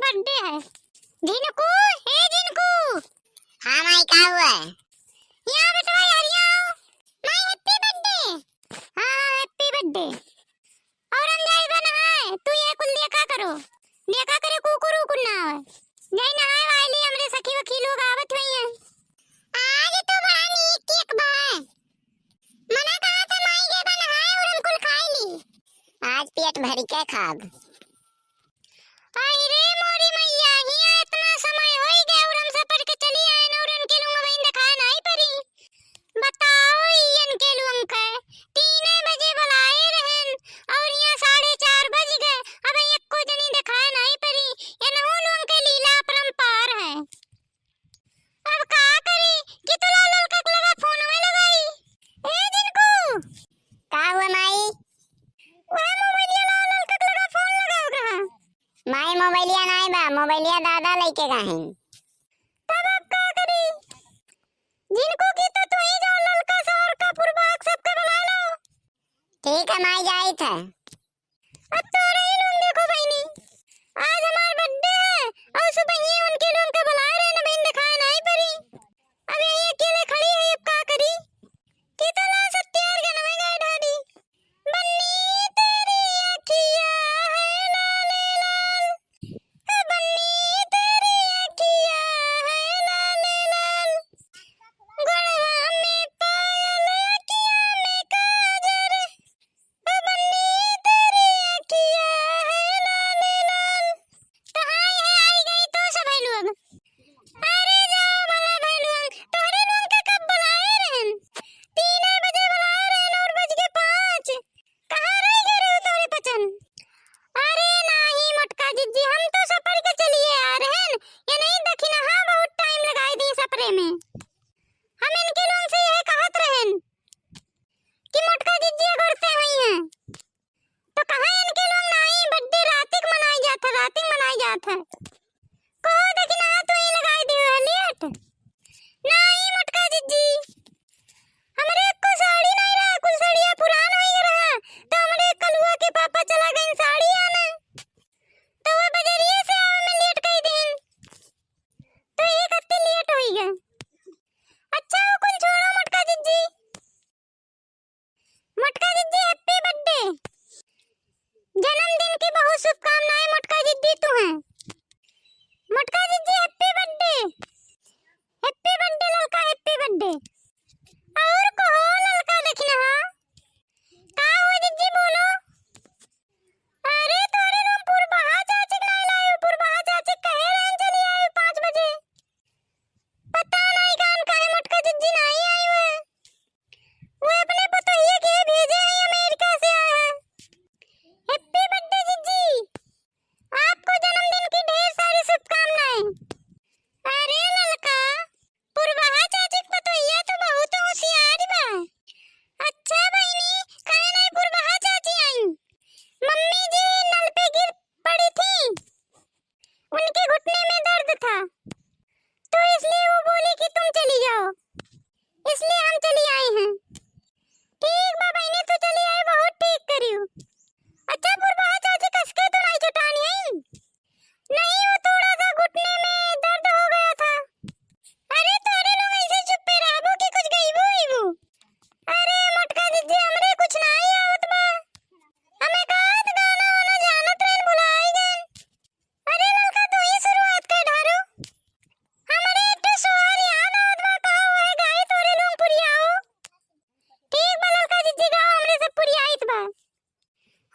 Birthday है। जिनको हे जिनको। हाँ माई क्या हुआ है? यहाँ बेटा यार यहाँ माई हैप्पी बर्थडे। हाँ हैप्पी बर्थडे। और हम जाई बना है तू ये कुल देखा करो कुकुर कुल ना है जाई नहाए वाली हमरे सखी वखी लोग आवत हुई हैं। आज तो बड़ा नीक केक बा मना कहा था माई के बना है और हम कुल खाई ली। आज पेट भर के खाब। आई रे मोरी मैया हिया इतना समय हो ही गया और हम सफर के चली आए न और इनके लुंग वहीं दिखा नहीं परी। बताओ इनके लुंग के 3 बजे बुलाए रहन और यहाँ 4:30 बज गए अब एक को जनी दिखा नहीं परी। इनहु लुंग के लीला अपरंपार है। अब का करी कि तुला ललका लगा फोन में लगाई। ए जिनको क्या हुआ माई? वह मोबाइल ललका लगा फोन लगाओ रहा। माई मोबाइलिया नहीं बा, मोबाइलिया दादा लेके गए हैं। तब अब का करी? जिनको की तो तू ही जाओ ललका सा और का पुरबाक सबके बुला लो। ठीक है माई जाई था। अब तो रही लोग देखो बहनी आज हमार बर्थडे है और सुबह ही उनके लोग के बुला रहे न बहन दिखाए नहीं परी। अब यही अकेले खड़ी है अब का करी कि तो ला सत्यार के नवे गए ढाडी बन्नी तेरी अखियां है लाले लाल। बन्नी तेरी अखियां है लाले लाल। गड़वा में पायल अखियां में काजर। बन्नी तेरी अखियां है लाले लाल। कहाँ है आई गई तो सब लोग। अरे जाओ भला भाई लोग तोहरे लोग के कब बुलाए रहन 3 बजे बुलाए रहन और बज के 5। कहाँ रह गए रे तोरे पचन। अरे नहीं मटका जिज्जी हम तो सफर के चलिए आ रहन ये नहीं दखिना हाँ बहुत टाइम लगाई दी सफरे में। हम इनके लोग से यह कहत रहन कि मटका जिज्जी करते हुई हैं तो कहाँ इनके लोग नहीं बर्थडे रातिक मनाई जात है कहो दखिना तो ही लगाई दी है लेट। नहीं मटका जिज्जी हमरे को साड़ी नहीं रहा कुल साड़ियां पुरान हो ही रहा तो हमरे कलुआ के पापा चला गए साड़ी आने तो वो बजरिए से आवे में लेट गई दिन तो एक हफ्ते लेट हो ही गए। अच्छा वो कुल छोड़ो मटका जिज्जी हैप्पी बर्थडे जन्मदिन की बहुत शुभकामनाएं मटका जिज्जी तुम्हें। मटका जिज्जी हैप्पी बर्थडे ललका हैप्पी बर्थडे। और कहो ललका देखना हाँ का हुआ जिज्जी बोलो। अरे तोरे रूम पुरबहा चाची नहीं लाए पुरबहा चाची कहे रहन चली आए 5 बजे। पता नहीं कान काहे मटका जिज्जी नहीं आई हुए वो अपने पतोहिए के भेजे हैं अमेरिका से आए हैं। हैप्पी बर्थडे जिज्जी आपको जन्मदिन की ढेर सारी शुभकामनाएं। अरे ललका पुरबहा चाची पतोहिया तो बहुत होशियार बा। अच्छा बहनी काहे नहीं पुरबहा चाची आई। मम्मी जी नल पे गिर पड़ी थी उनके घुटने में दर्द था तो इसलिए वो बोली कि तुम चली जाओ इसलिए हम चली आए हैं। ठीक बा बहनी तू चली आई बहुत ठीक करियो। अच्छा पुरबहा चाची कसके तो नहीं चटानी है। नहीं वो थोड़ा सा घुटने में दर्द हो गया था। अरे तोरे लोग ऐसे चुप्पे रहबो कि कुछ गईबो आईबो। अरे मटका जिज्जी हमरे कुछ नहीं आवत बा हमें कहत गाना वाना जानत रहन बुलाई गन। अरे ललका तू ही शुरुआत कर ढारो हमरे तो सोहर याद आवत बा का होए गाई तोरे लोग पुरियाओ। ठीक बा ललका जिज्जी गाओ हमरे सब पुरियाइत बा।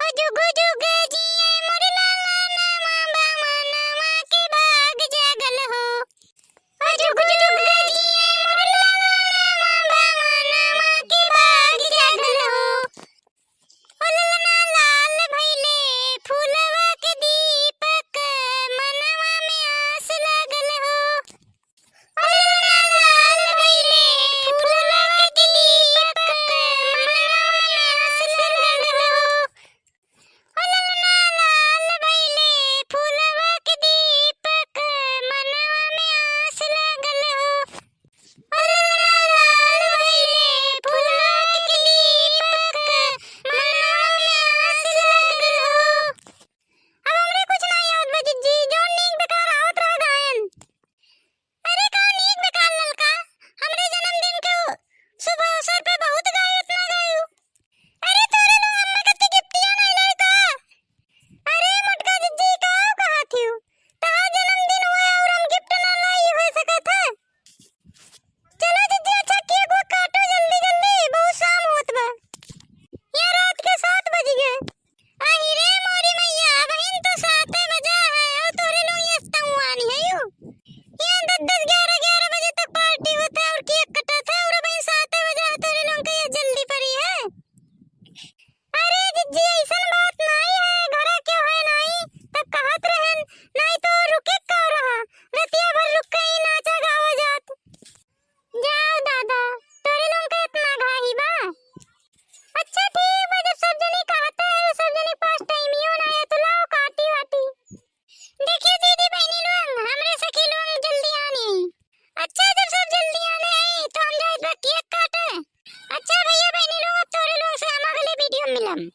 ओ जुगु जुग जिए मोरे लाला ना मां बा बोलम